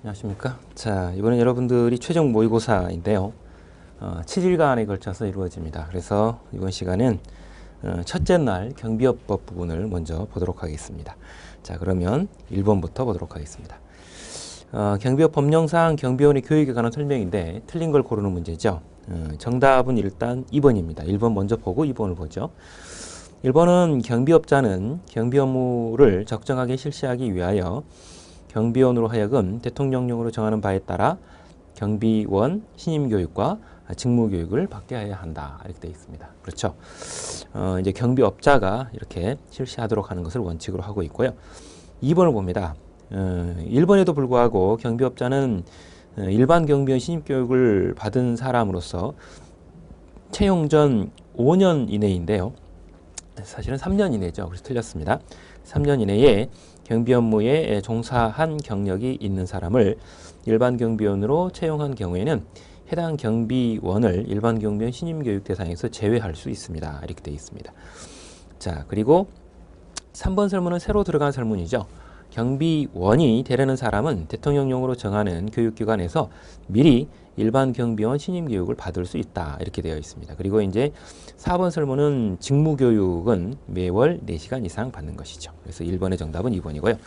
안녕하십니까. 자, 이번엔 여러분들이 최종 모의고사인데요. 7일간에 걸쳐서 이루어집니다. 그래서 이번 시간은 첫째 날 경비업법 부분을 먼저 보도록 하겠습니다. 자, 그러면 1번부터 보도록 하겠습니다. 경비업 법령상 경비원의 교육에 관한 설명인데 틀린 걸 고르는 문제죠. 정답은 일단 2번입니다. 1번 먼저 보고 2번을 보죠. 1번은 경비업자는 경비 업무를 적정하게 실시하기 위하여 경비원으로 하여금 대통령령으로 정하는 바에 따라 경비원 신임교육과 직무교육을 받게 해야 한다. 이렇게 되어 있습니다. 그렇죠. 이제 경비업자가 이렇게 실시하도록 하는 것을 원칙으로 하고 있고요. 2번을 봅니다. 1번에도 불구하고 경비업자는 일반 경비원 신임교육을 받은 사람으로서 채용 전 5년 이내인데요. 사실은 3년 이내죠. 그래서 틀렸습니다. 3년 이내에 경비 업무에 종사한 경력이 있는 사람을 일반 경비원으로 채용한 경우에는 해당 경비원을 일반 경비원 신임교육 대상에서 제외할 수 있습니다. 이렇게 되어 있습니다. 자, 그리고 3번 설문은 새로 들어간 설문이죠. 경비원이 되려는 사람은 대통령령으로 정하는 교육기관에서 미리 일반 경비원 신임교육을 받을 수 있다. 이렇게 되어 있습니다. 그리고 이제 4번 설문은 직무교육은 매월 4시간 이상 받는 것이죠. 그래서 1번의 정답은 2번이고요.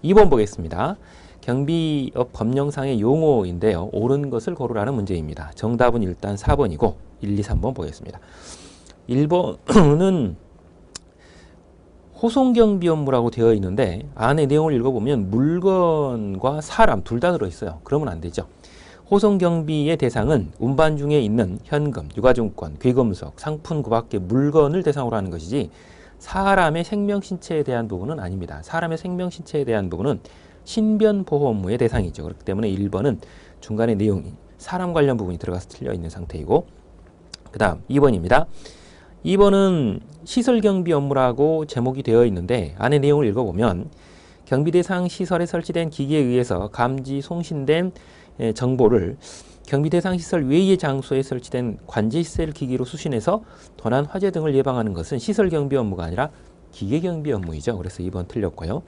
2번 보겠습니다. 경비업 법령상의 용어인데요. 옳은 것을 고르라는 문제입니다. 정답은 일단 4번이고 1, 2, 3번 보겠습니다. 1번은 호송경비 업무라고 되어 있는데 안에 내용을 읽어보면 물건과 사람 둘 다 들어있어요. 그러면 안 되죠. 호송경비의 대상은 운반 중에 있는 현금, 유가증권, 귀금속, 상품 그 밖의 물건을 대상으로 하는 것이지 사람의 생명신체에 대한 부분은 아닙니다. 사람의 생명신체에 대한 부분은 신변보호 업무의 대상이죠. 그렇기 때문에 1번은 중간에 내용이 사람 관련 부분이 들어가서 틀려 있는 상태이고, 그 다음 2번입니다. 2번은 시설경비 업무라고 제목이 되어 있는데 안에 내용을 읽어보면 경비대상 시설에 설치된 기기에 의해서 감지 송신된 정보를 경비대상 시설 외의 장소에 설치된 관제시설 기기로 수신해서 도난, 화재 등을 예방하는 것은 시설경비 업무가 아니라 기계경비 업무이죠. 그래서 2번 틀렸고요.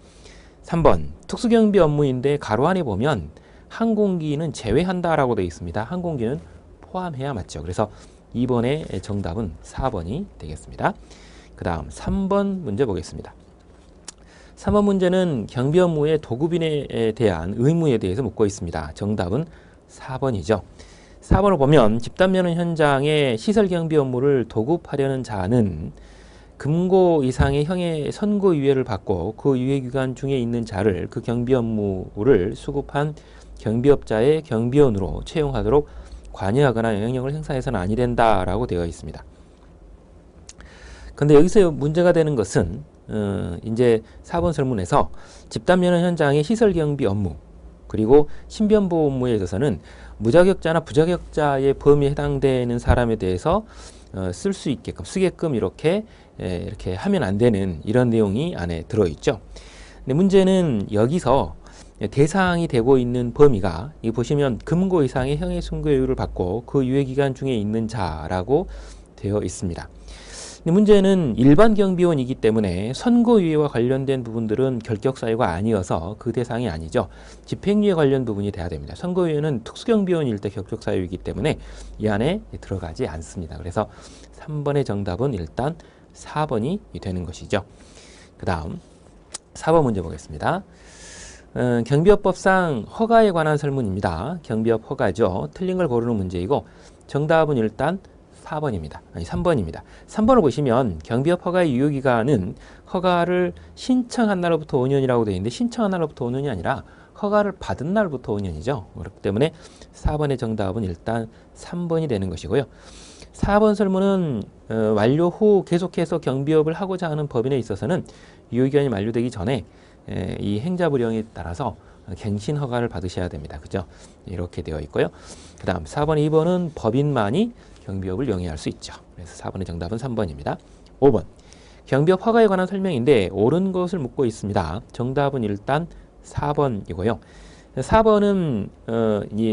3번 특수경비 업무인데 가로 안에 보면 항공기는 제외한다라고 되어 있습니다. 항공기는 포함해야 맞죠. 그래서 2번의 정답은 4번이 되겠습니다. 그 다음 3번 문제 보겠습니다. 3번 문제는 경비 업무의 도급인에 대한 의무에 대해서 묻고 있습니다. 정답은 4번이죠. 4번을 보면 집단면허 현장에 시설경비 업무를 도급하려는 자는 금고 이상의 형의 선고유예를 받고 그 유예기간 중에 있는 자를 그 경비 업무를 수급한 경비업자의 경비원으로 채용하도록 관여하거나 영향력을 행사해서는 아니 된다라고 되어 있습니다. 근데 여기서 문제가 되는 것은 이제 4번 설문에서 집단면허 현장의 시설경비 업무 그리고 신변보호 업무에 있어서는 무자격자나 부자격자의 범위에 해당되는 사람에 대해서 쓸 수 있게끔 쓰게끔 이렇게 하면 안 되는 이런 내용이 안에 들어있죠. 근데 문제는 여기서 대상이 되고 있는 범위가 이 보시면 금고 이상의 형의 선고유예를 받고 그 유예기간 중에 있는 자라고 되어 있습니다. 근데 문제는 일반 경비원이기 때문에 선고유예와 관련된 부분들은 결격 사유가 아니어서 그 대상이 아니죠. 집행유예 관련 부분이 돼야 됩니다. 선고유예는 특수경비원일 때 결격 사유이기 때문에 이 안에 들어가지 않습니다. 그래서 3번의 정답은 일단 4번이 되는 것이죠. 그 다음 4번 문제 보겠습니다. 경비업법상 허가에 관한 설문입니다. 경비업 허가죠. 틀린 걸 고르는 문제이고 정답은 일단 4번입니다. 아니 3번입니다. 3번을 보시면 경비업 허가의 유효기간은 허가를 신청한 날로부터 5년이라고 되어 있는데 신청한 날로부터 5년이 아니라 허가를 받은 날부터 5년이죠. 그렇기 때문에 4번의 정답은 일단 3번이 되는 것이고요. 4번 설문은 완료 후 계속해서 경비업을 하고자 하는 법인에 있어서는 유효기간이 만료되기 전에 이 행자부령에 따라서 갱신 허가를 받으셔야 됩니다. 그죠? 이렇게 되어 있고요. 그 다음 4번, 2번은 법인만이 경비업을 영위할 수 있죠. 그래서 4번의 정답은 3번입니다. 5번 경비업 허가에 관한 설명인데 옳은 것을 묻고 있습니다. 정답은 일단 4번이고요. 4번은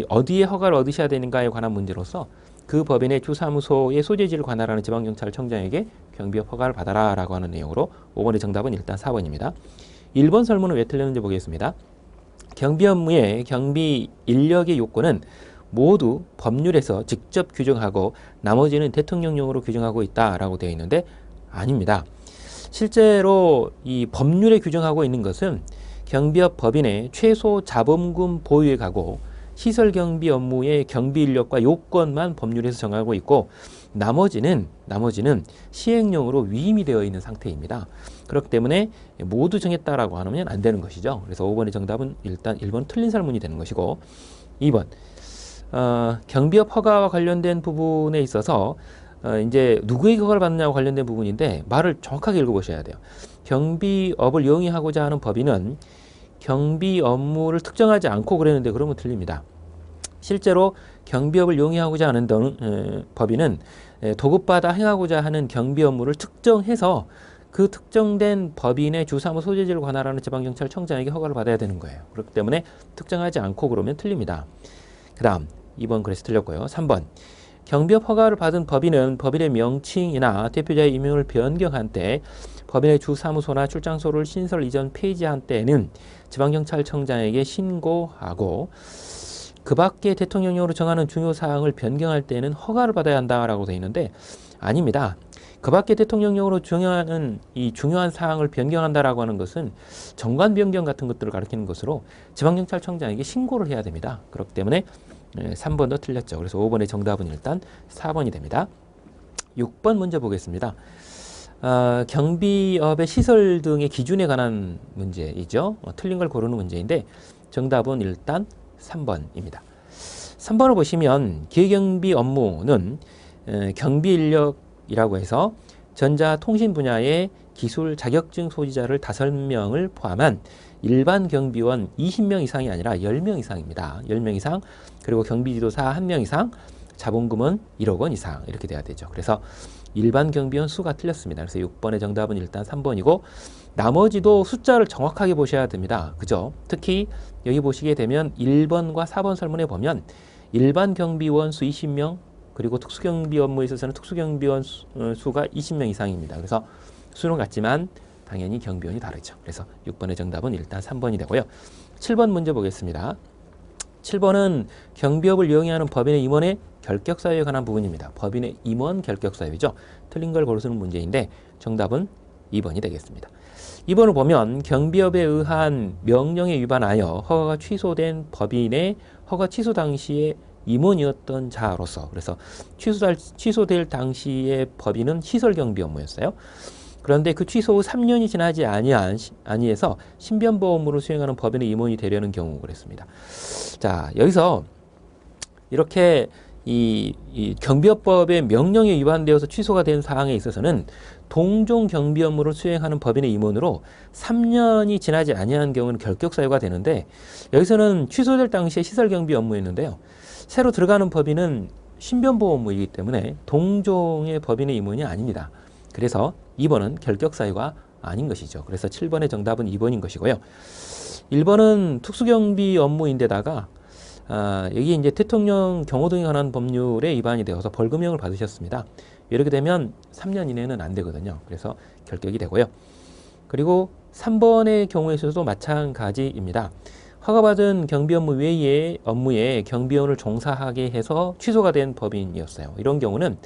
어디에 허가를 얻으셔야 되는가에 관한 문제로서 그 법인의 주사무소의 소재지를 관할하는 지방경찰청장에게 경비업 허가를 받아라 라고 하는 내용으로 5번의 정답은 일단 4번입니다. 1번 설문은 왜 틀렸는지 보겠습니다. 경비 업무의 경비 인력의 요건은 모두 법률에서 직접 규정하고 나머지는 대통령령으로 규정하고 있다라고 되어 있는데 아닙니다. 실제로 이 법률에 규정하고 있는 것은 경비업 법인의 최소 자본금 보유액하고 시설 경비 업무의 경비 인력과 요건만 법률에서 정하고 있고 나머지는 시행령으로 위임이 되어 있는 상태입니다. 그렇기 때문에 모두 정했다라고 하면 안 되는 것이죠. 그래서 5번의 정답은 일단 1번 틀린 설문이 되는 것이고 2번 경비업 허가와 관련된 부분에 있어서 이제 누구에게 허가를 받느냐와 관련된 부분인데 말을 정확하게 읽어보셔야 돼요. 경비업을 영위하고자 하는 법인은 경비 업무를 특정하지 않고 그랬는데 그러면 틀립니다. 실제로 경비업을 용이하고자 하는 법인은 도급받아 행하고자 하는 경비 업무를 특정해서 그 특정된 법인의 주사무 소재지를 관할하는 지방경찰청장에게 허가를 받아야 되는 거예요. 그렇기 때문에 특정하지 않고 그러면 틀립니다. 그 다음 2번 그래서 틀렸고요. 3번 경비업 허가를 받은 법인은 법인의 명칭이나 대표자의 임명을 변경한 때 법인의 주사무소나 출장소를 신설 이전 폐지한 때에는 지방경찰청장에게 신고하고 그 밖에 대통령령으로 정하는 중요사항을 변경할 때는 허가를 받아야 한다라고 되어 있는데 아닙니다. 그 밖에 대통령령으로 정하는 이 중요한 사항을 변경한다라고 하는 것은 정관 변경 같은 것들을 가리키는 것으로 지방경찰청장에게 신고를 해야 됩니다. 그렇기 때문에 3번도 틀렸죠. 그래서 5번의 정답은 일단 4번이 됩니다. 6번 문제 보겠습니다. 경비업의 시설 등의 기준에 관한 문제이죠. 틀린 걸 고르는 문제인데 정답은 일단 3번입니다. 3번을 보시면 기계경비 업무는 경비 인력이라고 해서 전자통신 분야의 기술 자격증 소지자를 5명을 포함한 일반 경비원 20명 이상이 아니라 10명 이상입니다. 10명 이상 그리고 경비지도사 1명 이상 자본금은 1억 원 이상 이렇게 돼야 되죠. 그래서 일반 경비원 수가 틀렸습니다. 그래서 6번의 정답은 일단 3번이고 나머지도 숫자를 정확하게 보셔야 됩니다. 그죠? 특히 여기 보시게 되면 1번과 4번 설문에 보면 일반 경비원 수 20명 그리고 특수경비 업무에 있어서는 특수경비원 수가 20명 이상입니다. 그래서 수는 같지만 당연히 경비원이 다르죠. 그래서 6번의 정답은 일단 3번이 되고요. 7번 문제 보겠습니다. 7번은 경비업을 이용하는 법인의 임원의 결격 사유에 관한 부분입니다. 법인의 임원 결격 사유죠. 틀린 걸 고르는 문제인데 정답은 2번이 되겠습니다. 2번을 보면 경비업에 의한 명령에 위반하여 허가가 취소된 법인의 허가 취소 당시에 임원이었던 자로서 그래서 취소될 당시의 법인은 시설경비 업무였어요. 그런데 그 취소 후 3년이 지나지 아니해서 신변보험으로 수행하는 법인의 임원이 되려는 경우 그랬습니다. 자, 여기서 이렇게 이 경비업법의 명령에 위반되어서 취소가 된 사항에 있어서는 동종 경비 업무를 수행하는 법인의 임원으로 3년이 지나지 아니한 경우는 결격 사유가 되는데 여기서는 취소될 당시에 시설 경비 업무였는데요. 새로 들어가는 법인은 신변보험 업무이기 때문에 동종의 법인의 임원이 아닙니다. 그래서 2번은 결격 사유가 아닌 것이죠. 그래서 7번의 정답은 2번인 것이고요. 1번은 특수경비 업무인데다가 여기 이제 대통령 경호 등에 관한 법률에 위반이 되어서 벌금형을 받으셨습니다. 이렇게 되면 3년 이내는 안 되거든요. 그래서 결격이 되고요. 그리고 3번의 경우에 있어서도 마찬가지입니다. 허가받은 경비 업무 외의 업무에 경비원을 종사하게 해서 취소가 된 법인이었어요. 이런 경우는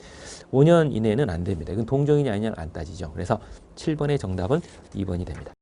5년 이내는 안 됩니다. 이건 동종이냐 아니냐 안 따지죠. 그래서 7번의 정답은 2번이 됩니다.